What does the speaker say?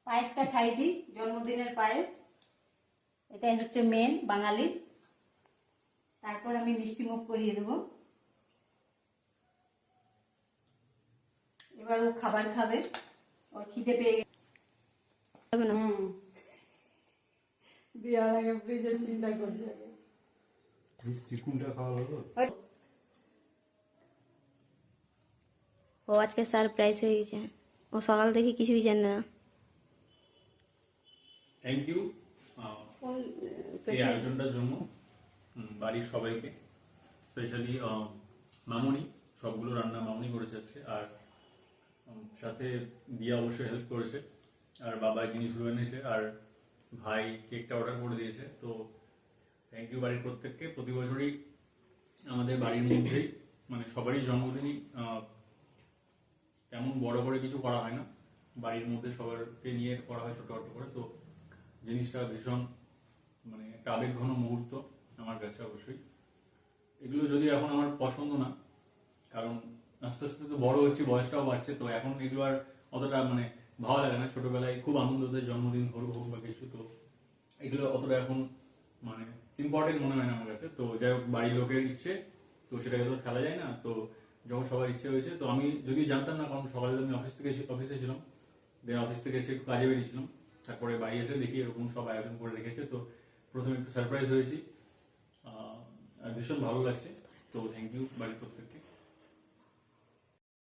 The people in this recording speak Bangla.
পায়েসটা খাই দিই, জন্মদিনের পায়েস। এটাই হচ্ছে মেন বাঙালির। তারপর আমি মিষ্টি মুখ করিয়ে দেবো। এবার ও খাবার খাবে, ওর খিদে পেয়ে গেছে। দেওয়ার আগে ফ্রিজের চিন্তা করছে। টিস্পুনটা খাওয়া হলো। ও আজকে সারপ্রাইজ হয়ে গেছে, ও সকাল থেকে কিছুই জানে না। থ্যাংক ইউ এই আয়োজনটার জন্য বাড়ির সবাইকে, স্পেশালি মামুনি। সবগুলো রান্না মামুনি করেছে আজকে, আর সাথে দিয়া অবশ্যই হেল্প করেছে, আর বাবা জিনিসগুলো এনেছে, আর ভাই কেকটা অর্ডার করে দিয়েছে। তো থ্যাংক ইউ বাড়ির প্রত্যেককে। প্রতি বছরই আমাদের বাড়ির মধ্যেই মানে সবারই জন্মদিনই তেমন বড় করে কিছু করা হয় না, বাড়ির মধ্যে সবারকে নিয়ে করা হয় ছোটখাটো করে। তো জিনিসটা ভীষণ মানে একটা আবেগঘন মুহূর্ত আমার কাছে। অবশ্যই এগুলো যদি এখন আমার পছন্দ না, কারণ আস্তে আস্তে তো বড় হচ্ছে, বয়সটাও বাড়ছে, তো এখন এগুলো আর অতটা মানে ভালো লাগে না। ছোটবেলায় খুব আনন্দদের জন্মদিন হোক বা কিছু, তো এগুলো অতটা এখন মানে ইম্পর্টেন্ট মনে হয় না আমার কাছে। তো যাই হোক, বাড়ির লোকের ইচ্ছে, তো সেটাকে তো ফেলা যায় না। তো যখন সবার ইচ্ছে হয়েছে, তো আমি যদি জানতাম না, কারণ সকালে আমি অফিসে ছিলাম, দেন অফিস থেকে এসে একটু কাজে বেরিয়েছিলাম, তারপরে বাড়ি এসে দেখি এরকম সব আয়োজন করে রেখেছে। তো প্রথমে একটু সারপ্রাইজ হয়েছি, আর ভীষণ ভালো লাগছে। তো থ্যাংক ইউ বাড়ির প্রত্যেককে।